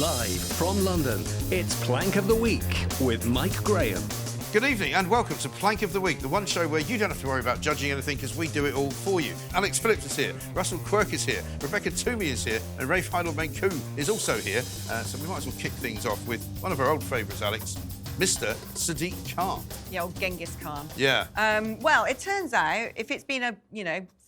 Live from London, it's Plank of the Week with Mike Graham. Good evening and welcome to Plank of the Week, the one show where you don't have to worry about judging anything because we do it all for you. Alex Phillips is here, Russell Quirk is here, Rebecca Twomey is here, and Rafe Heydel-Mankoo is also here. So we might as well kick things off with one of our old favourites, Alex, Mr. Sadiq Khan. The old Genghis Khan. Yeah. Well, it turns out if it's been a,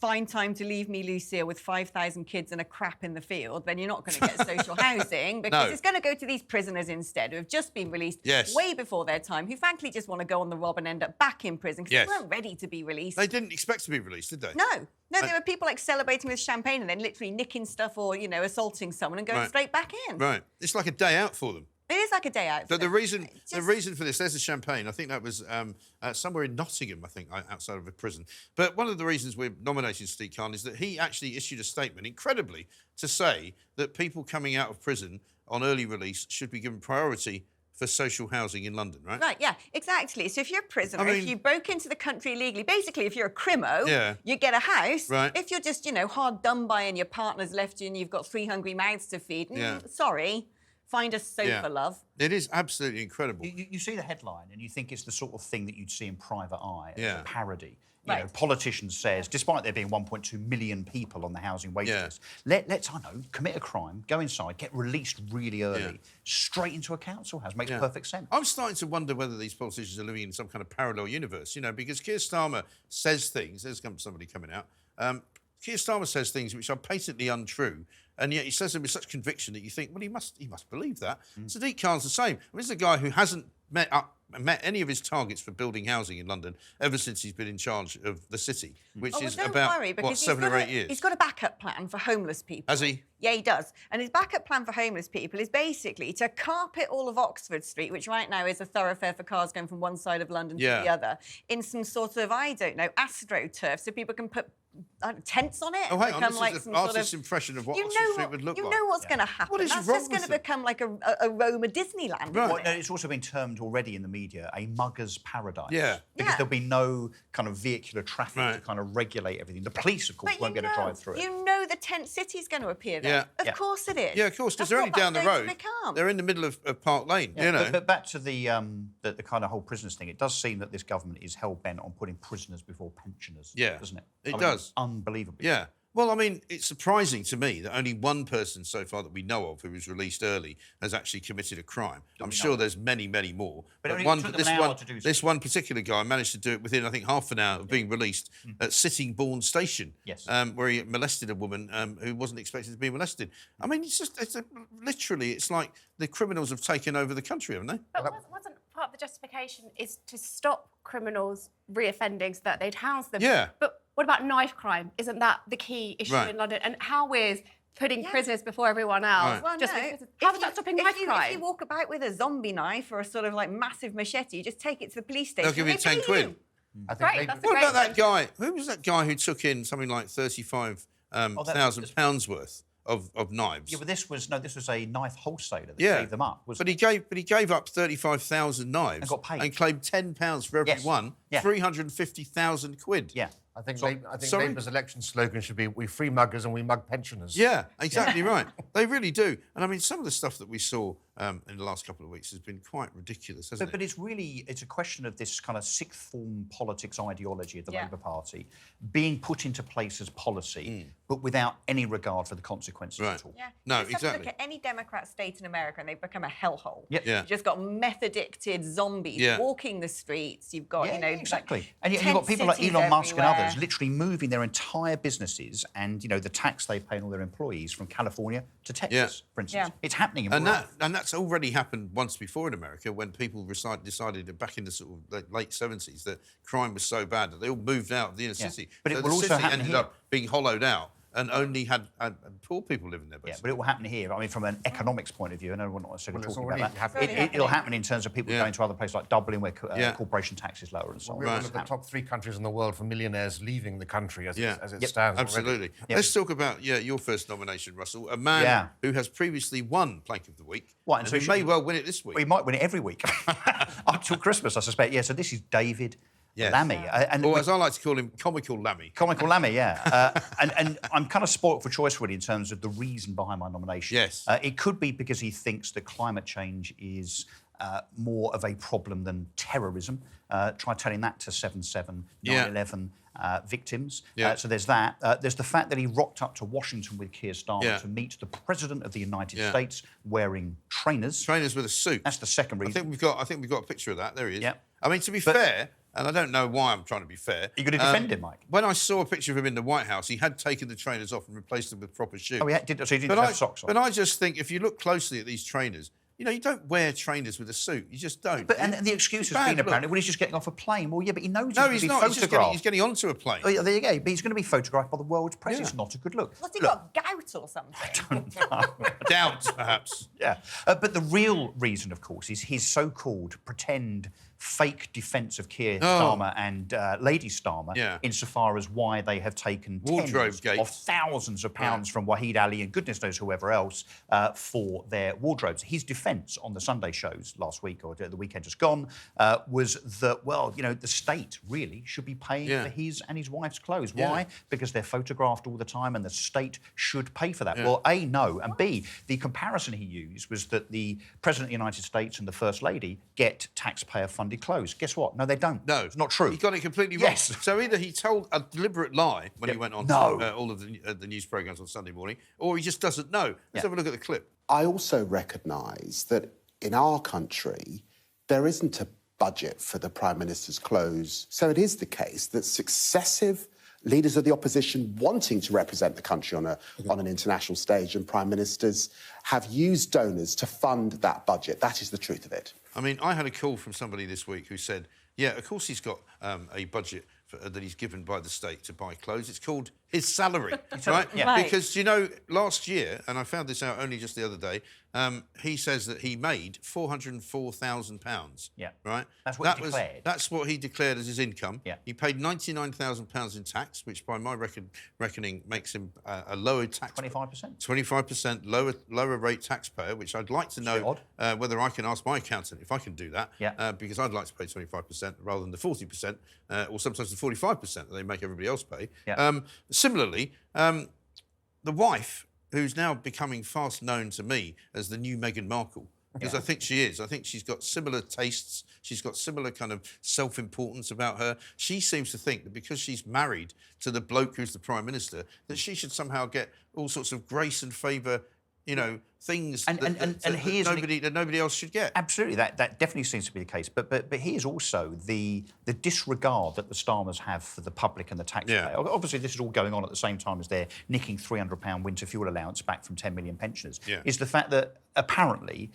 fine time to leave me loose here with 5,000 kids and a crap in the field, then you're not going to get social housing because it's going to go to these prisoners instead who have just been released way before their time, who frankly just want to go on the rob and end up back in prison because they weren't ready to be released. They didn't expect to be released, did they? No, there were people like celebrating with champagne and then literally nicking stuff or, assaulting someone and going straight back in. Right. It's like a day out for them. It is like a day out. But the reason for this, there's the champagne. I think that was somewhere in Nottingham, I think, outside of a prison. But one of the reasons we're nominating Sadiq Khan is that he actually issued a statement, incredibly, to say that people coming out of prison on early release should be given priority for social housing in London, right? Right, yeah, exactly. So if you're a prisoner, if you broke into the country illegally, basically if you're a crimo, you get a house. Right. If you're just, hard done by and your partner's left you and you've got 3 hungry mouths to feed, sorry. Find a sofa, love. It is absolutely incredible. You see the headline and you think it's the sort of thing that you'd see in Private Eye, a parody. You know, politicians says, despite there being 1.2 million people on the housing waiting list, let's, commit a crime, go inside, get released really early, straight into a council house. Makes perfect sense. I'm starting to wonder whether these politicians are living in some kind of parallel universe, because Keir Starmer says things, there's somebody coming out, Keir Starmer says things which are patently untrue, and yet he says them with such conviction that you think, well, he must believe that. Sadiq Khan's the same. This is a guy who hasn't met any of his targets for building housing in London ever since he's been in charge of the city, which is about, 7 or 8 years. He's got a backup plan for homeless people. Has he? Yeah, he does. And his backup plan for homeless people is basically to carpet all of Oxford Street, which right now is a thoroughfare for cars going from one side of London to the other, in some sort of, AstroTurf, so people can put tents on it. Oh, hang on, this is an artist's impression of what Oxford Street would look like. You know what's going to happen. What is That's wrong just going to with become like a Roma Disneyland, Right. isn't it? No, it's also been termed already in the media a mugger's paradise. Yeah. Because there'll be no kind of vehicular traffic to kind of regulate everything. The police, of course, won't be able to drive through it. You know the tent city's going to appear there. Of course it is. Yeah, of course, because they're only down the road. They're in the middle of Park Lane, But back to the kind of whole prisoners thing, it does seem that this government is hell-bent on putting prisoners before pensioners, doesn't it? It does. Unbelievable. Yeah. Well, it's surprising to me that only one person so far that we know of who was released early has actually committed a crime. I'm sure there's many, many more. But this one particular guy managed to do it within, I think, half an hour of being released at Sittingbourne Station, where he molested a woman who wasn't expected to be molested. Literally, it's like the criminals have taken over the country, haven't they? But wasn't part of the justification is to stop criminals reoffending so that they'd house them? Yeah. But what about knife crime? Isn't that the key issue in London? And how is putting prisoners before everyone else? Well, How is that stopping knife crime? If you walk about with a zombie knife or a sort of massive machete, you just take it to the police station. They'll give you 10 quid. Great, What about that guy? Who was that guy who took in something like £35,000 worth of knives? Yeah, but this was a knife wholesaler that gave them up. But he gave up 35,000 knives and got paid. And claimed £10 for every one, 350,000 quid. Yeah. I think Labour's election slogan should be, we free muggers and we mug pensioners. Yeah, exactly right. They really do. And some of the stuff that we saw in the last couple of weeks has been quite ridiculous, hasn't it? But it's a question of this kind of sixth form politics ideology of the Labour Party being put into place as policy, but without any regard for the consequences at all. Yeah. No, Just exactly. have to look at any Democrat state in America and they've become a hellhole. Yep. Yeah. You've just got meth-addicted zombies walking the streets. You've got, exactly. And you've got people like Elon Musk and others literally moving their entire businesses and, the tax they pay on all their employees from California to Texas, for instance. It's happening in and that's already happened once before in America when people decided that back in the sort of late 70s that crime was so bad that they all moved out of the inner city. But so it will the also city happen ended here. up being hollowed out and only had poor people living there, basically. Yeah, but it will happen here. From an economics point of view, I know we're not necessarily talking about that. It'll happen in terms of people going to other places like Dublin, where corporation tax is lower and so on. We're one of the top 3 countries in the world for millionaires leaving the country as it stands Absolutely. already. Let's talk about your first nomination, Russell. A man who has previously won Plank of the Week. And so he may well win it this week. Well, he might win it every week. Up till Christmas, I suspect. Yeah, so this is David. Yes. Lammy. Or as I like to call him, comical Lammy. Comical Lammy, yeah. And I'm kind of spoilt for choice, really, in terms of the reason behind my nomination. Yes. It could be because he thinks that climate change is more of a problem than terrorism. Try telling that to 7/7, 9/11 victims. Yeah. So there's that. There's the fact that he rocked up to Washington with Keir Starmer to meet the President of the United States wearing trainers. Trainers with a suit. That's the second reason. I think we've got a picture of that. There he is. Yeah. I mean, to be fair, and I don't know why I'm trying to be fair. You're going to defend him, Mike? When I saw a picture of him in the White House, he had taken the trainers off and replaced them with proper shoes. Oh, so he didn't have socks on. But I just think if you look closely at these trainers, you know, you don't wear trainers with a suit. You just don't. But, and the excuse has been apparently, well, he's just getting off a plane. Well, yeah, but he knows no, he's he's going to not. be photographed. He's getting onto a plane. Oh, yeah, there you go. But he's going to be photographed by the world's press. It's not a good look. What's he got, gout or something? Doubt, perhaps. Yeah. But the real reason, of course, is his so-called pretend fake defence of Keir Starmer and Lady Starmer, insofar as why they have taken tens of thousands of pounds from Wahid Ali and goodness knows whoever else for their wardrobes. His defence on the Sunday shows last week or the weekend just gone was that, well, you know, the state really should be paying for his and his wife's clothes. Why? Because they're photographed all the time and the state should pay for that. Well, A, no, and B, the comparison he used was that the President of the United States and the First Lady get taxpayer-funded clothes. Guess what? No, they don't. No. It's not true. He got it completely wrong. Yes. So either he told a deliberate lie when he went on all of the news programmes on Sunday morning, or he just doesn't know. Let's have a look at the clip. I also recognise that in our country, there isn't a budget for the Prime Minister's clothes. So it is the case that successive leaders of the opposition wanting to represent the country on an international stage and Prime Ministers have used donors to fund that budget. That is the truth of it. I mean, I had a call from somebody this week who said, yeah, of course he's got a budget that he's given by the state to buy clothes. It's called his salary, right? Because, you know, last year, and I found this out only just the other day, he says that he made £404,000. Yeah. Right? That's what he declared. That's what he declared as his income. Yeah. He paid £99,000 in tax, which by my reckoning makes him a lower tax... 25%? 25% lower rate taxpayer, which I'd like to know whether I can ask my accountant if I can do that. Yeah. Because I'd like to pay 25% rather than the 40%, or sometimes the 45% that they make everybody else pay. Yeah. Similarly, the wife, who's now becoming fast known to me as the new Meghan Markle, because I think she is. I think she's got similar tastes. She's got similar kind of self-importance about her. She seems to think that because she's married to the bloke who's the Prime Minister, that she should somehow get all sorts of grace and favour, you know, things that nobody else should get. Absolutely, that definitely seems to be the case. But here's also the disregard that the Starmers have for the public and the taxpayer. Yeah. Obviously, this is all going on at the same time as they're nicking £300 winter fuel allowance back from 10 million pensioners. Yeah. Is the fact that apparently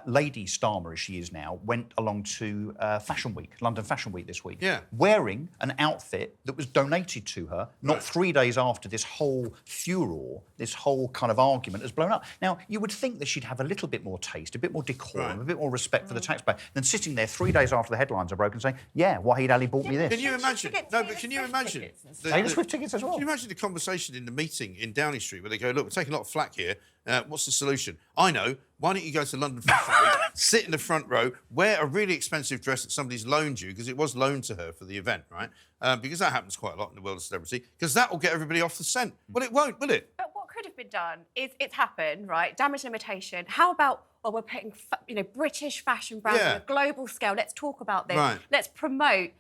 Lady Starmer, as she is now, went along to Fashion Week, London Fashion Week this week, wearing an outfit that was donated to her not 3 days after this whole furor, this whole kind of argument has blown up. Now, you would think that she'd have a little bit more taste, a bit more decorum, a bit more respect for the taxpayer than sitting there 3 days after the headlines are broken saying, yeah, Wahid Ali bought me this. Can you imagine? No, but can you imagine? Taylor Swift tickets as well. Can you imagine the conversation in the meeting in Downing Street where they go, look, we're taking a lot of flack here. What's the solution? I know. Why don't you go to London Fashion Week, sit in the front row, wear a really expensive dress that somebody's loaned you, because it was loaned to her for the event, right? Because that happens quite a lot in the world of celebrity, because that will get everybody off the scent. Well, it won't, will it? But what could have been done is it's happened, right? Damage limitation. How about, well, we're putting, British fashion brands on a global scale. Let's talk about this. Right. Let's promote,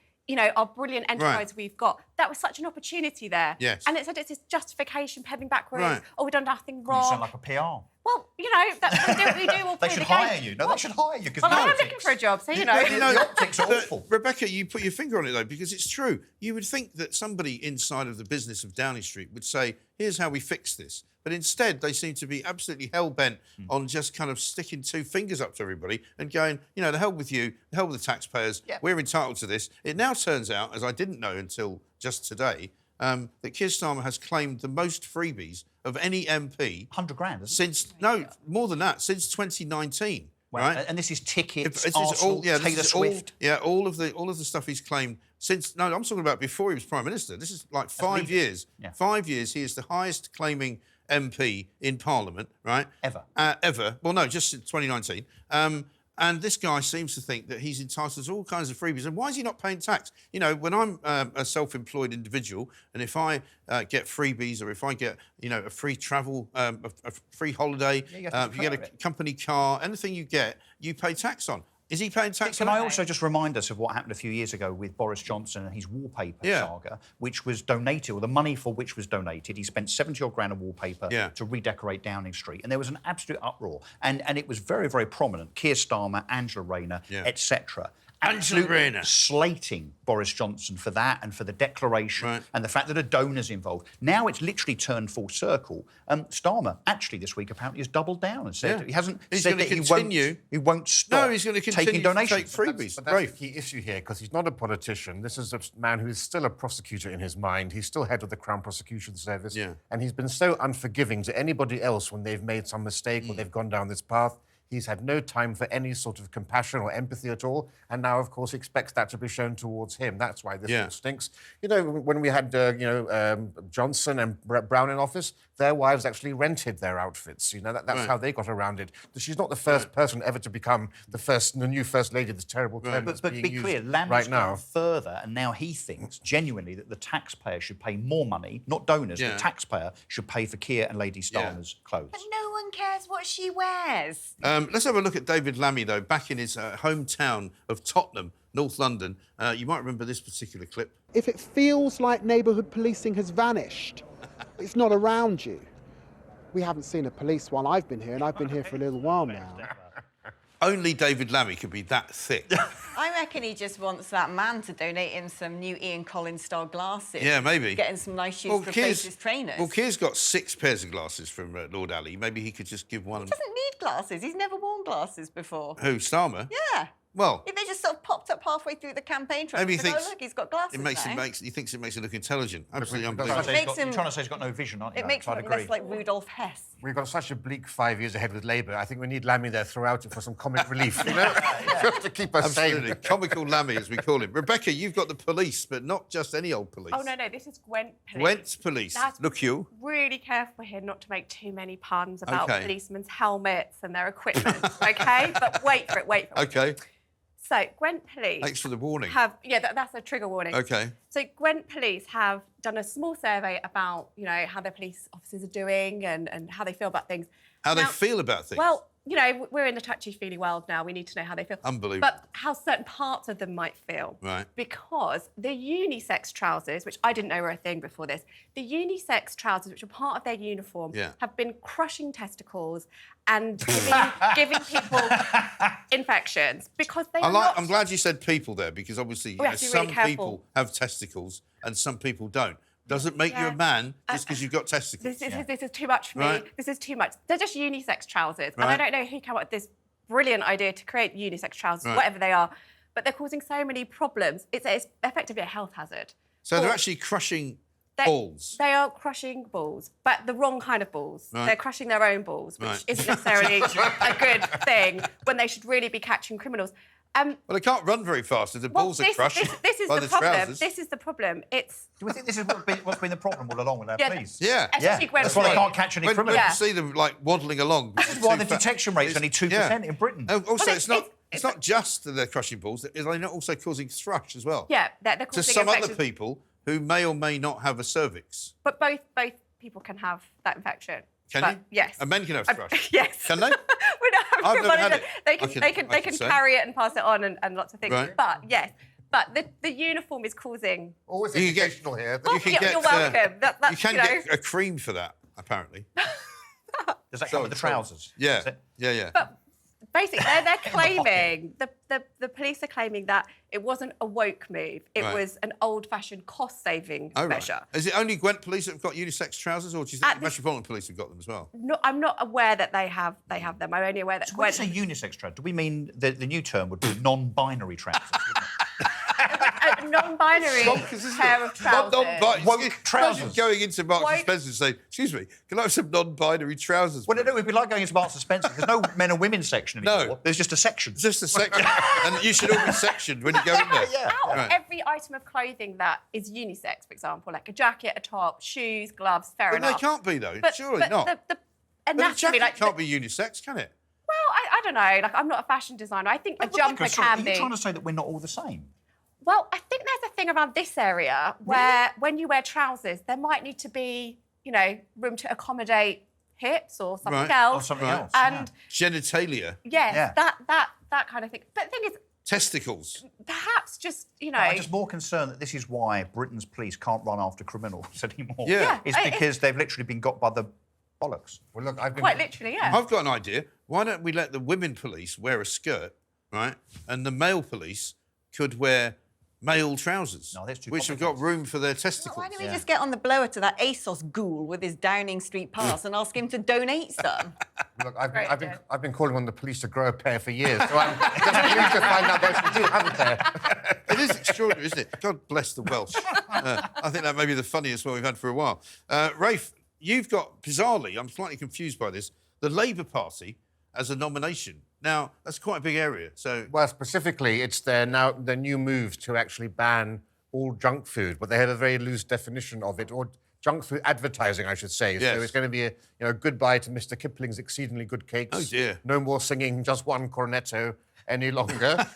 our brilliant enterprise we've got. That was such an opportunity there. Yes. And it's this justification peddling backwards. Oh, we've done nothing wrong. You sound like a PR. Well, we do what we do. We'll they should hire you. No, they should hire you. Well, I'm looking for a job, so the optics are awful. Rebecca, you put your finger on it, though, because it's true. You would think that somebody inside of the business of Downing Street would say, here's how we fix this. But instead, they seem to be absolutely hell-bent on just kind of sticking two fingers up to everybody and going, the hell with you, the hell with the taxpayers, we're entitled to this. It now turns out, as I didn't know until just today, that Keir Starmer has claimed the most freebies of any MP. 100 grand, more than that, since 2019. Well, right? And this is tickets, Arsenal, Taylor Swift. All of the stuff he's claimed since. No, I'm talking about before he was Prime Minister. This is like 5 years. Yeah. 5 years. He is the highest claiming MP in Parliament, right? Ever. Ever. Well, no, just since 2019. And this guy seems to think that he's entitled to all kinds of freebies. And why is he not paying tax? You know, when I'm a self-employed individual, and if I get freebies or if I get, you know, a free travel, a free holiday, if you get a company car, anything you get, you pay tax on. Is he paying tax on it? Can I also just remind us of what happened a few years ago with Boris Johnson and his wallpaper saga, which was donated, or the money for which was donated. He spent 70-odd grand of wallpaper to redecorate Downing Street. And there was an absolute uproar. And it was very, very prominent. Keir Starmer, Angela Rayner, etc. Absolutely slating Boris Johnson for that and for the declaration and the fact that a donor's involved. Now it's literally turned full circle. Starmer, actually, this week apparently has doubled down and said he hasn't said that he won't stop he's going to continue taking donations. To take freebies. But that's the key issue here, because he's not a politician. This is a man who is still a prosecutor in his mind. He's still head of the Crown Prosecution Service. And he's been so unforgiving to anybody else when they've made some mistake or they've gone down this path. He's had no time for any sort of compassion or empathy at all. And now, of course, he expects that to be shown towards him. That's why this all stinks. You know, when we had, Johnson and Brown in office, their wives actually rented their outfits. You know, that's how they got around it. She's not the first person ever to become the new First Lady. This terrible term that's being be used clear, Lammy's now. gone further, and now he thinks genuinely that the taxpayer should pay more money, not donors, the taxpayer should pay for Keir and Lady Starmer's clothes. But no one cares what she wears. Let's have a look at David Lammy, though, back in his hometown of Tottenham, North London. You might remember this particular clip. If it feels like neighbourhood policing has vanished, it's not around you. We haven't seen a police while I've been here, and I've been here for a little while now. Only David Lammy could be that thick. I reckon he just wants that man to donate him some new Ian Collins-style glasses. Yeah, maybe. Getting some nice shoes to replace his trainers. Well, Keir's got 6 pairs of glasses from Lord Ali. Maybe he could just give one. He doesn't need glasses. He's never worn glasses before. Who, Starmer? Yeah. Well, if they just sort of popped up halfway through the campaign trail, maybe he thinks, oh, look, he's got glasses he thinks it makes it look intelligent. Absolutely unbelievable. You're trying to say he's got no vision, aren't you? It makes him look less like Rudolf Hess. We've got such a bleak 5 years ahead with Labour. I think we need Lammy there throughout it for some comic relief, you know? Just to keep us sane. Comical Lammy, as we call him. Rebecca, you've got the police, but not just any old police. Oh, no, this is Gwent Police. Gwent Police. Look, Huw. Really careful here not to make too many puns about policemen's helmets and their equipment, OK? But wait for it. OK. So, Gwent Police... Thanks for the warning. That's a trigger warning. OK. So, Gwent Police have done a small survey about, you know, how their police officers are doing and how they feel about things. How they feel about things? Well, you know, we're in the touchy-feely world now. We need to know how they feel. Unbelievable. But how certain parts of them might feel. Right. Because the unisex trousers, which I didn't know were a thing before this, the unisex trousers, which are part of their uniform, have been crushing testicles and giving people infections because they are not... I'm glad you said people there, because obviously some people have testicles and some people don't. Doesn't make you a man just because you've got testicles. This is too much for me. This is too much. They're just unisex trousers. And I don't know who came up with this brilliant idea to create unisex trousers, whatever they are, but they're causing so many problems. It's effectively a health hazard. So they're actually crushing balls? They are crushing balls, but the wrong kind of balls. They're crushing their own balls, which isn't necessarily a good thing when they should really be catching criminals. Well, they can't run very fast if the balls are crushed. This is the problem. Trousers. This is the problem. Do we think this is what's been the problem all along with our police? Yeah. That's why they can't catch any criminals. When you see them like waddling along. This is why the detection rate is only 2% in Britain. Also, it's not just that they're crushing balls; they're also causing thrush as well. Yeah, they're causing to some infections. other people who may or may not have a cervix. But both people can have that infection. Can you? Yes. And men can have thrush. Yes. Can they? I've never had it. They can carry it and pass it on and lots of things. Right. But yes. But the uniform is causing... Always educational here. You're welcome. You can get a cream for that, apparently. Does that come with the trousers? Yeah. But basically, they're claiming, the police are claiming that it wasn't a woke move. It was an old-fashioned cost-saving measure. Is it only Gwent Police that have got unisex trousers, or do you think the Metropolitan Police have got them as well? No, I'm not aware that they have them. I'm only aware that... So when you say unisex trousers, do we mean the new term would be non-binary trousers, wouldn't it? A non-binary pair of trousers. Woke trousers. Going into Marks and Spencer and saying, excuse me, can I have some non-binary trousers? Well, no, it'd be like going into Marks and Spencer. There's no men and women section anymore. No. There's just a section. Just a section. And you should all be sectioned when you go in there. Out of every item of clothing that is unisex, for example, like a jacket, a top, shoes, gloves, fair enough. They can't be, though. Surely not. The but a jacket can't be unisex, can it? Well, I don't know. Like, I'm not a fashion designer. I think a jumper can be. Are you trying to say that we're not all the same? Well, I think there's a thing around this area where when you wear trousers, there might need to be, room to accommodate hips or something else. Or something else. And genitalia. Yes, that kind of thing. But the thing is, testicles. Perhaps just, I'm just more concerned that this is why Britain's police can't run after criminals anymore. Yeah. It's because they've literally been got by the bollocks. Well, look, quite literally, yeah. I've got an idea. Why don't we let the women police wear a skirt, right? And the male police could wear male trousers, no, that's too which have got room for their testicles. Why don't we just get on the blower to that ASOS ghoul with his Downing Street pass and ask him to donate some? Look, I've been calling on the police to grow a pair for years, so I'm just pleased to find out they actually do have a pair. It is extraordinary, isn't it? God bless the Welsh. I think that may be the funniest one we've had for a while. Rafe, you've got, bizarrely, I'm slightly confused by this, the Labour Party as a nomination. Now, that's quite a big area. So, well, specifically, it's their new move to actually ban all junk food, but they have a very loose definition of it, or junk food advertising, I should say. Yes. So it's going to be a goodbye to Mr. Kipling's exceedingly good cakes. Oh, dear. No more singing just one cornetto any longer.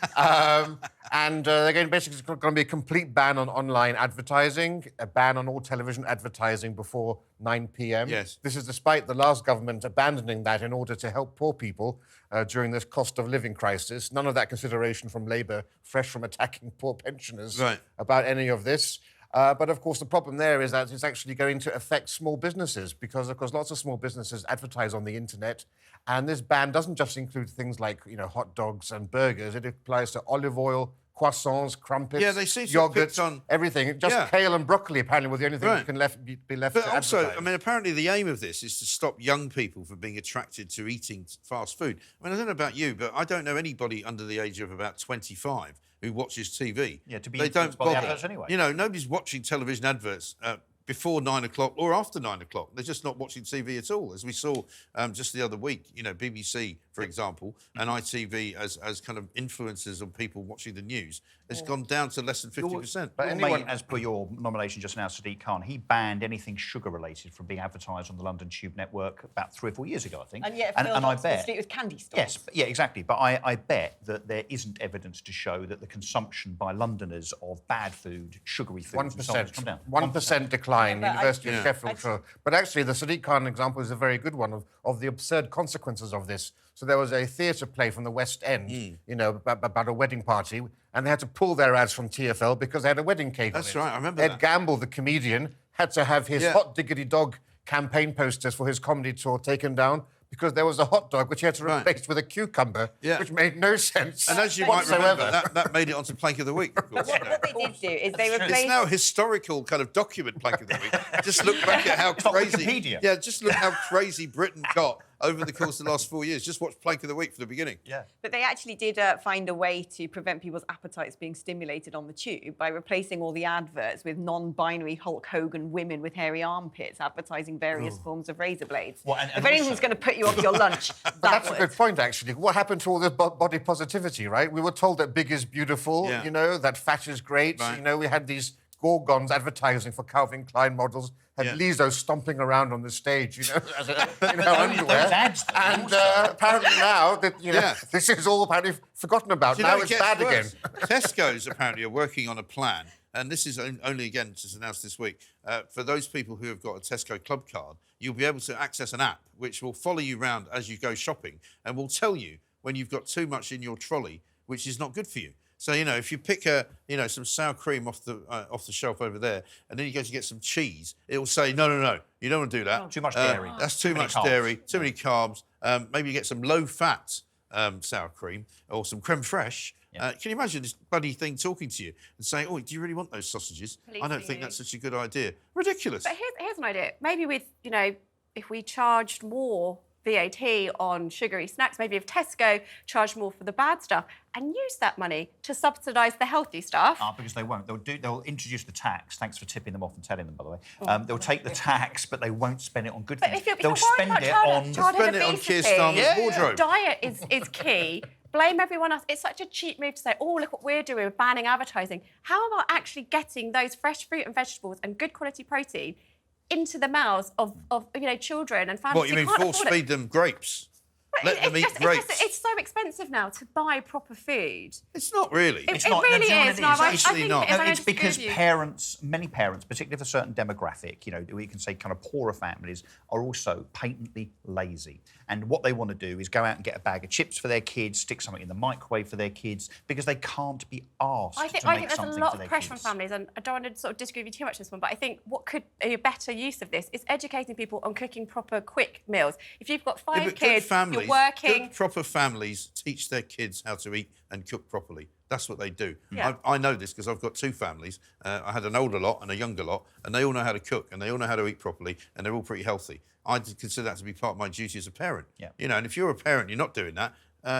And they're going basically going to be a complete ban on online advertising, a ban on all television advertising before 9 p.m. Yes. This is despite the last government abandoning that in order to help poor people during this cost of living crisis. None of that consideration from Labour, fresh from attacking poor pensioners about any of this. But, of course, the problem there is that it's actually going to affect small businesses because, of course, lots of small businesses advertise on the internet. And this ban doesn't just include things like, hot dogs and burgers. It applies to olive oil, croissants, crumpets, they seem to yogurts, on everything. Just kale and broccoli, apparently, were the only thing you can be left but to also, advertise. I mean, apparently the aim of this is to stop young people from being attracted to eating fast food. I mean, I don't know about you, but I don't know anybody under the age of about 25 who watches TV. Yeah, to be they don't influenced by the bother. adverts anyway. Nobody's watching television adverts before 9 o'clock or after 9 o'clock. They're just not watching TV at all, as we saw just the other week. BBC, for example, and ITV as kind of influencers on people watching the news, has gone down to less than 50%. But anyone, as per your nomination just now, Sadiq Khan, he banned anything sugar-related from being advertised on the London Tube network about 3 or 4 years ago, I think. And yet, and I bet it was candy stores. Yes, yeah, exactly. But I bet that there isn't evidence to show that the consumption by Londoners of bad food, sugary foods, and so on has come down. 1% decline. University of Sheffield. I But actually, the Sadiq Khan example is a very good one of the absurd consequences of this. So there was a theatre play from the West End, about a wedding party, and they had to pull their ads from TfL because they had a wedding cake on it. That's right, I remember Ed that. Gamble, the comedian, had to have his Hot Diggity Dog campaign posters for his comedy tour taken down because there was a hot dog which he had to replace with a cucumber, which made no sense. And as you might remember, that made it onto Plank of the Week, of course. What they did do is they replaced... It's now a historical kind of document, Plank of the Week. Just look back at how crazy... Wikipedia. Yeah, just look how crazy Britain got over the course of the last 4 years. Just watch Plank of the Week from the beginning. Yeah. But they actually did find a way to prevent people's appetites being stimulated on the tube by replacing all the adverts with non-binary Hulk Hogan women with hairy armpits advertising various forms of razor blades. Well, and if anything's going to put you off your lunch, That's a good point, actually. What happened to all this body positivity, right? We were told that big is beautiful, that fat is great. Right. We had these gorgons advertising for Calvin Klein models, had Lizzo stomping around on the stage, as underwear. ads, and apparently now that this is all apparently forgotten about. Now it's bad again. Tesco's apparently are working on a plan, and this is only again just announced this week. For those people who have got a Tesco Club card, you'll be able to access an app which will follow you around as you go shopping and will tell you when you've got too much in your trolley, which is not good for you. So, if you pick some sour cream off the shelf over there, and then you go to get some cheese, it will say, no, you don't want to do that. Too much dairy. That's too much dairy, too many carbs. Maybe you get some low-fat sour cream or some creme fraiche. Can you imagine this bloody thing talking to you and saying, oh, do you really want those sausages? Please I don't think that's such a good idea. Ridiculous. But here's an idea. Maybe with, if we charged more VAT on sugary snacks, maybe if Tesco charged more for the bad stuff and use that money to subsidise the healthy stuff. Because they won't. They'll introduce the tax. Thanks for tipping them off and telling them, by the way. They'll take the tax, but they won't spend it on good things. If they'll spend it on... Spend it on Keir Starmer's wardrobe. Diet is key. Blame everyone else. It's such a cheap move to say, oh, look what we're doing, we're banning advertising. How about actually getting those fresh fruit and vegetables and good quality protein into the mouths of children and families? What, you mean force feed them grapes? let them eat grapes. It's so expensive now to buy proper food. It's not really. It really is. No, It's actually not. I It's because disagree with you. parents, many parents, particularly of a certain demographic, you know, we can say kind of poorer families, are also patently lazy. And what they want to do is go out and get a bag of chips for their kids, stick something in the microwave for their kids, because they can't be asked I think to make there's a something lot for of their pressure on kids. families, and I don't want to sort of disagree with you too much on this one, but I think what could be a better use of this is educating people on cooking proper, quick meals. If you've got five kids, you're working... Good, proper families teach their kids how to eat and cook properly. That's what they do. Yeah. I know this because I've got two families. I had an older lot and a younger lot, and they all know how to cook and they all know how to eat properly, and they're all pretty healthy. I consider that to be part of my duty as a parent. Yeah. You know, and if you're a parent, you're not doing that,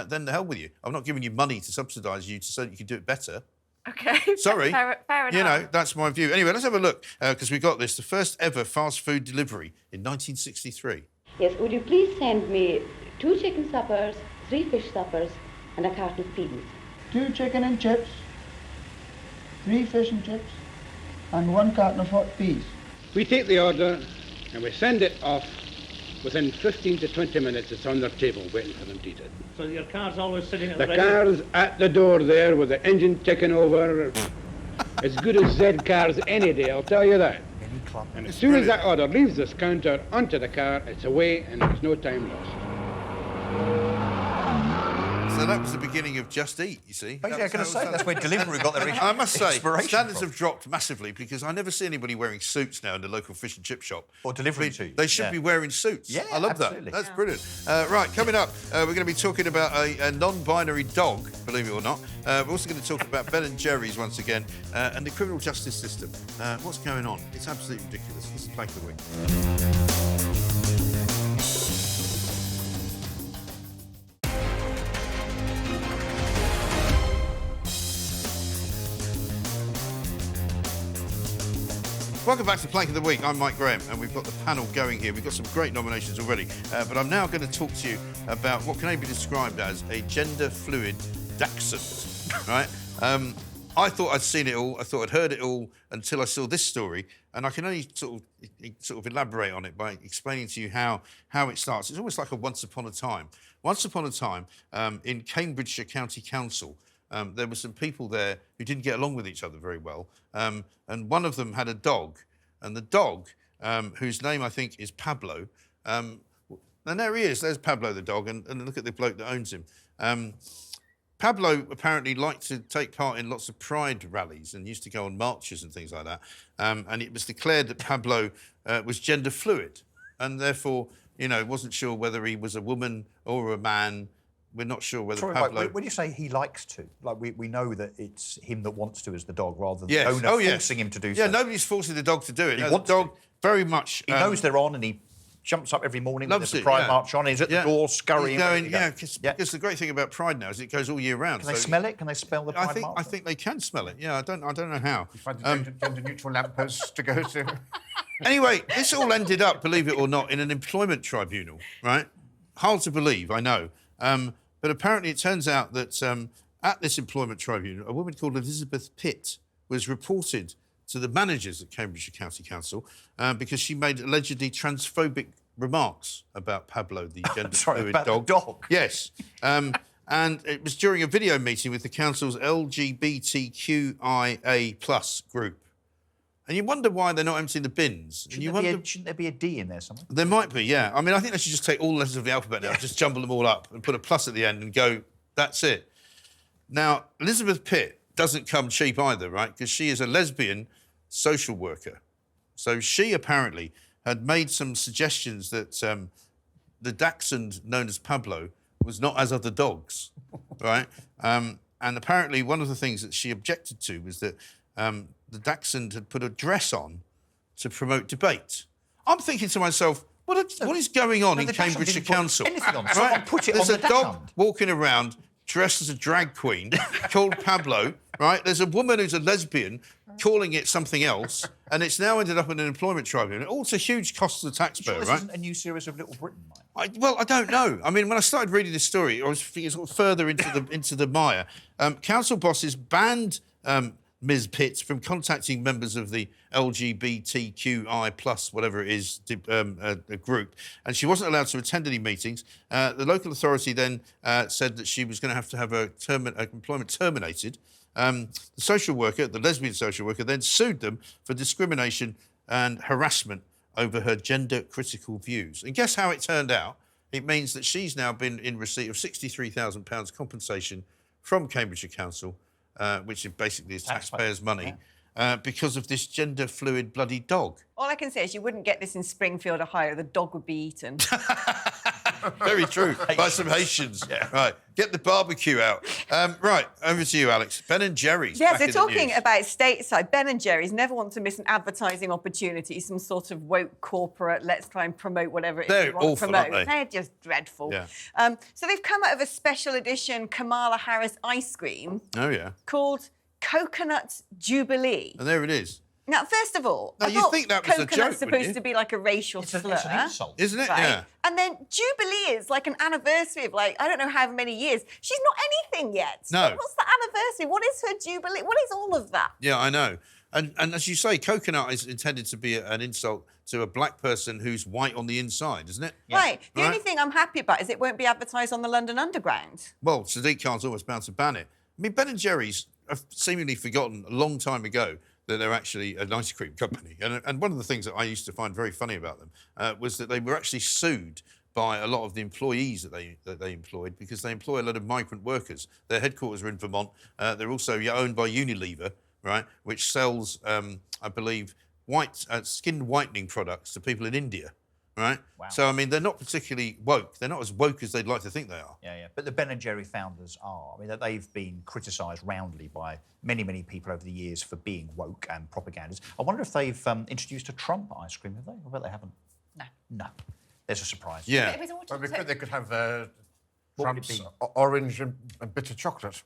then the hell with you. I'm not giving you money to subsidise you so that you can do it better. Okay. Sorry. Fair enough. You know, that's my view. Anyway, let's have a look, because we got this. The first ever fast food delivery in 1963. Yes, would you please send me 2 chicken suppers, 3 fish suppers, and a carton of peas? 2 chicken and chips, 3 fish and chips, and 1 carton of hot peas. We take the order and we send it off. Within 15 to 20 minutes, it's on their table waiting for them to eat it. So your car's always sitting at The ready? car's at the door there with the engine ticking over. As good as Z cars any day, I'll tell you that. And as soon as that order leaves this counter onto the car, it's away and there's no time lost. So that was the beginning of Just Eat, you see. Basically, I was going to say, that's where delivery got their I must say, inspiration standards from. have dropped massively because I never see anybody wearing suits now in the local fish and chip shop. Or delivering to you. They should be wearing suits. Yeah, I love absolutely. that. That's brilliant. Right, coming up, we're going to be talking about a non-binary dog, believe it or not. We're also going to talk about Ben and Jerry's once again and the criminal justice system. What's going on? It's absolutely ridiculous. This is Plank of the Week. Welcome back to Plank of the Week. I'm Mike Graham, and we've got the panel going here. We've got some great nominations already, but I'm now going to talk to you about what can only be described as a gender-fluid dachshund, right? I thought I'd seen it all, I thought I'd heard it all until I saw this story, and I can only sort of elaborate on it by explaining to you how it starts. It's almost like a once upon a time. Once upon a time, in Cambridgeshire County Council, there were some people there who didn't get along with each other very well, and one of them had a dog, and the dog, whose name I think is Pablo, and there he is, there's Pablo the dog, and look at the bloke that owns him. Pablo apparently liked to take part in lots of pride rallies and used to go on marches and things like that, and it was declared that Pablo was gender fluid, and therefore, you know, wasn't sure whether he was a woman or a man. We're not sure whether Pablo... When you say he likes to, like we know that it's him that wants to as the dog rather than Yes. the owner forcing him to do so. Yeah, nobody's forcing the dog to do it. He No, wants the dog to. very much... He knows they're on and he jumps up every morning when loves there's a it, pride yeah. march on. He's at the door scurrying. He's going, ready to go. because the great thing about Pride now is it goes all year round. Can they smell it? Can they smell the pride march? I think they can smell it. Yeah, I don't know how. You find a gender-neutral lamppost to go to. Anyway, this all ended up, believe it or not, in an employment tribunal, right? Hard to believe, I know. But apparently it turns out that at this employment tribunal, a woman called Elizabeth Pitt was reported to the managers at Cambridgeshire County Council because she made allegedly transphobic remarks about Pablo, the gender-fluid about dog. the dog. Yes. And it was during a video meeting with the council's LGBTQIA+ group. And you wonder why they're not emptying the bins. Shouldn't there be a D in there somewhere? There might be, yeah. I mean, I think they should just take all the letters of the alphabet now, just jumble them all up and put a plus at the end and go, that's it. Now, Elizabeth Pitt doesn't come cheap either, right? Because she is a lesbian social worker. So she apparently had made some suggestions that the dachshund known as Pablo was not as other dogs, right? And apparently one of the things that she objected to was that the dachshund had put a dress on to promote debate. I'm thinking to myself, what is going on in Cambridgeshire Council? Anything on. Someone put it There's on the a dog dachshund. walking around dressed as a drag queen called Pablo, right? There's a woman who's a lesbian calling it something else, and it's now ended up in an employment tribunal. All to huge cost to the taxpayer, This right? isn't a new series of Little Britain, Mike. I don't know. I mean, when I started reading this story, I was thinking sort of further into the mire. Council bosses banned Ms. Pitt from contacting members of the LGBTQI+, whatever it is, a group, and she wasn't allowed to attend any meetings. The local authority then said that she was going to have her employment terminated. The social worker, the lesbian social worker, then sued them for discrimination and harassment over her gender-critical views. And guess how it turned out? It means that she's now been in receipt of £63,000 compensation from Cambridgeshire Council, which basically is taxpayers' money, because of this gender-fluid bloody dog. All I can say is you wouldn't get this in Springfield, Ohio. The dog would be eaten. Very true. By some Haitians. Yeah. Right. Get the barbecue out. Right. Over to you, Alex. Ben & Jerry's. Yes, they're talking about stateside. Ben & Jerry's never want to miss an advertising opportunity, some sort of woke corporate, let's try and promote whatever it is They're you want awful, to promote. aren't they? They're just dreadful. Yeah. So they've come out of a special edition Kamala Harris ice cream Oh, yeah. called Coconut Jubilee. And there it is. Now, first of all, Now, I you thought think that was a coconut's joke, wouldn't supposed you? to be like a racial slur. It's an insult. Isn't it? Right? Yeah. And then Jubilee is like an anniversary of I don't know how many years. She's not anything yet. No. What's the anniversary? What is her Jubilee? What is all of that? Yeah, I know. And as you say, coconut is intended to be an insult to a black person who's white on the inside, isn't it? Right. The only thing I'm happy about is it won't be advertised on the London Underground. Well, Sadiq Khan's almost bound to ban it. I mean, Ben & Jerry's have seemingly forgotten a long time ago that they're actually an ice cream company. And one of the things that I used to find very funny about them was that they were actually sued by a lot of the employees that they employed, because they employ a lot of migrant workers. Their headquarters are in Vermont. They're also owned by Unilever, right, which sells, I believe, skin whitening products to people in India. Right? Wow. So, I mean, they're not particularly woke. They're not as woke as they'd like to think they are. Yeah, yeah. But the Ben & Jerry founders are. I mean, they've been criticised roundly by many, many people over the years for being woke and propagandists. I wonder if they've introduced a Trump ice cream, have they? I bet they haven't. No. No. There's a surprise. Yeah. It was all Well, just they could have What would it Trump's be? orange and bitter chocolate.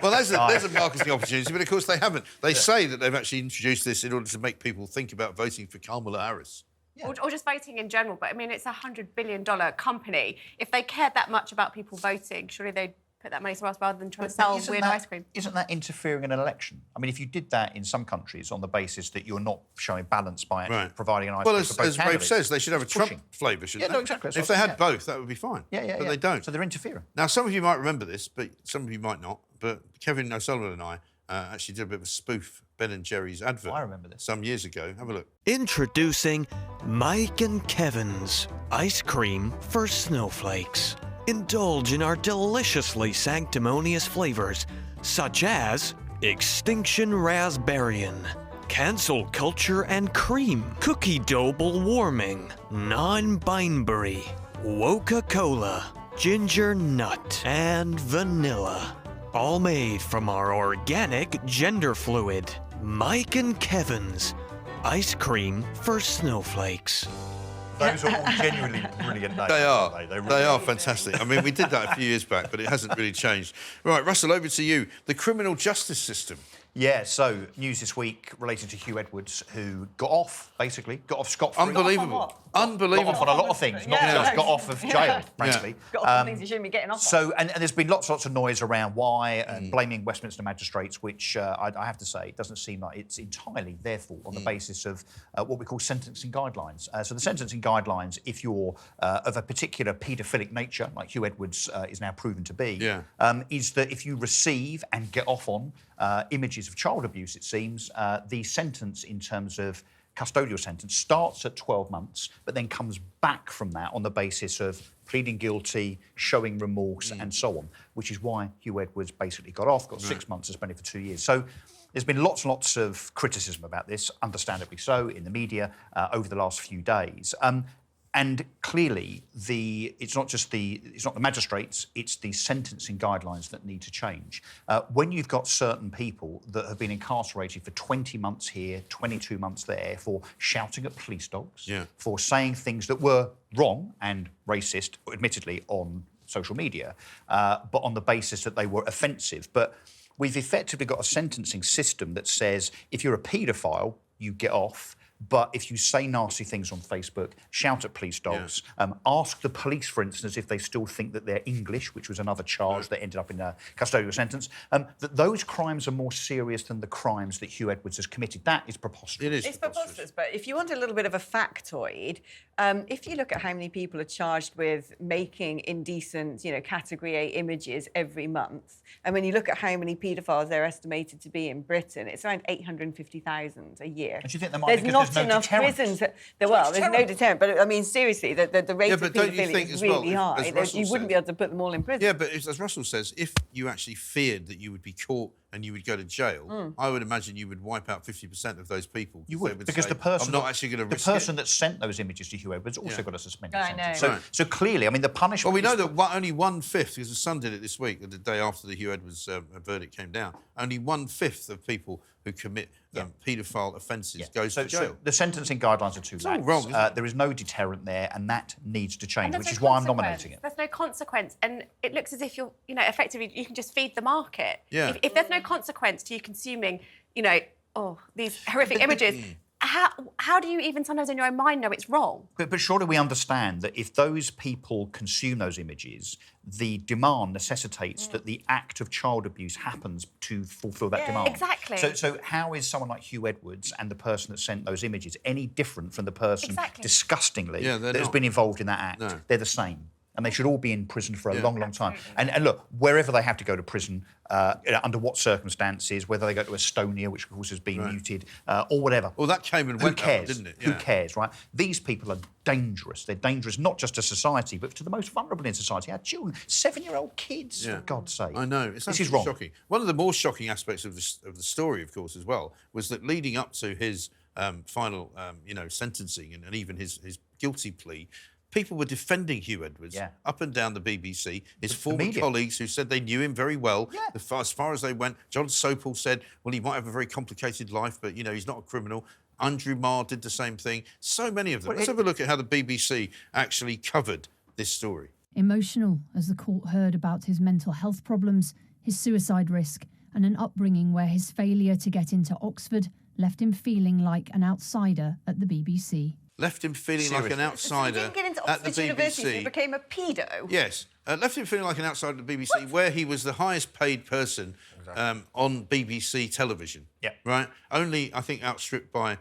Well, there's a marketing opportunity, but of course they haven't. They say that they've actually introduced this in order to make people think about voting for Kamala Harris. Yeah. Or just voting in general. But, I mean, it's a $100 billion company. If they cared that much about people voting, surely they'd put that money somewhere else rather than trying to sell weird ice cream. Isn't that interfering in an election? I mean, if you did that in some countries on the basis that you're not showing balance by providing an ice cream for both as Rafe candidates, says, they should have a it's Trump pushing. flavour, shouldn't they? Yeah, no, exactly. If they had both, that would be fine. Yeah. But they don't. So they're interfering. Now, some of you might remember this, but some of you might not. But Kevin O'Sullivan and I actually did a bit of a spoof Ben & Jerry's advert. I remember this. Some years ago. Have a look. Introducing Mike and Kevin's ice cream for snowflakes. Indulge in our deliciously sanctimonious flavors, such as Extinction Raspberryan, Cancel Culture and Cream, Cookie Double Warming, Non-Bineberry, Woca-Cola, Ginger Nut, and Vanilla. All made from our organic gender fluid. Mike and Kevin's ice cream for snowflakes. Those are all genuinely brilliant names. They are. Aren't they? They are fantastic. I mean, we did that a few years back, but it hasn't really changed. Right, Russell, over to you. The criminal justice system. Yeah, so news this week relating to Huw Edwards, who got off scot-free. Unbelievable. Unbelievable. Got off on a lot of things, not just got off of jail, frankly. Got off on things you shouldn't be getting off on. So, and there's been lots of noise around why, and blaming Westminster magistrates, which I have to say, it doesn't seem like it's entirely their fault on the basis of what we call sentencing guidelines. So the sentencing guidelines, if you're of a particular paedophilic nature, like Huw Edwards is now proven to be, is that if you receive and get off on images of child abuse, it seems, the sentence in terms of custodial sentence starts at 12 months, but then comes back from that on the basis of pleading guilty, showing remorse, and so on, which is why Huw Edwards basically got off, got 6 months suspended for 2 years. So there's been lots and lots of criticism about this, understandably so, in the media over the last few days. And clearly, it's not the magistrates, it's the sentencing guidelines that need to change. When you've got certain people that have been incarcerated for 20 months here, 22 months there, for shouting at police dogs, for saying things that were wrong and racist, admittedly, on social media, but on the basis that they were offensive. But we've effectively got a sentencing system that says if you're a paedophile, you get off. But if you say nasty things on Facebook, shout at police dogs, ask the police, for instance, if they still think that they're English, which was another charge that ended up in a custodial sentence, that those crimes are more serious than the crimes that Huw Edwards has committed. That is preposterous. It's preposterous, but if you want a little bit of a factoid, if you look at how many people are charged with making indecent, Category A images every month, and when you look at how many paedophiles they're estimated to be in Britain, it's around 850,000 a year. And do you think there might be because there's no enough deterrent? prisons. There's no deterrent, but I mean, seriously, the rate of paedophilia is really high. You wouldn't be able to put them all in prison. Yeah, but as Russell says, if you actually feared that you would be caught and you would go to jail, I would imagine you would wipe out 50% of those people. You would, because say, the person I'm not actually going to risk it. The person that sent those images to Huw Edwards also got a suspended I sentence. know. So clearly, I mean, the punishment... Well, we know that only 1/5, because the Sun did it this week, the day after the Huw Edwards verdict came down, only 1/5 of people who commit paedophile offences goes to jail. So the sentencing guidelines are too lax. all wrong, isn't it? There is no deterrent there, and that needs to change, which is why I'm nominating it. There's no consequence, and it looks as if you're, effectively, you can just feed the market. Yeah. If there's no consequence to you consuming, these horrific images, how do you even sometimes in your own mind know it's wrong? But surely we understand that if those people consume those images, the demand necessitates that the act of child abuse happens to fulfil that demand. Exactly. So how is someone like Huw Edwards and the person that sent those images any different from the person disgustingly that has been involved in that act? No. They're the same. And they should all be in prison for a long, long time. And look, wherever they have to go to prison, under what circumstances, whether they go to Estonia, which of course has been muted, or whatever. Well, that came and went, didn't it? Who cares, right? These people are dangerous. They're dangerous not just to society, but to the most vulnerable in society, our children, 7-year-old kids, for God's sake. I know. This is wrong. Shocking. One of the more shocking aspects of the story, of course, as well, was that leading up to his final, sentencing and even his guilty plea, people were defending Huw Edwards up and down the BBC. His former colleagues who said they knew him very well, as far as they went. John Sopel said, well, he might have a very complicated life, but, he's not a criminal. Andrew Marr did the same thing. So many of them. Let's have a look at how the BBC actually covered this story. Emotional as the court heard about his mental health problems, his suicide risk, and an upbringing where his failure to get into Oxford left him feeling like an outsider at the BBC. Left him feeling like an outsider So he didn't get into at the Oxford University, so he BBC. became a pedo? Yes. Left him feeling like an outsider at the BBC, where he was the highest paid person on BBC television. Yeah. Right? Only, I think, outstripped by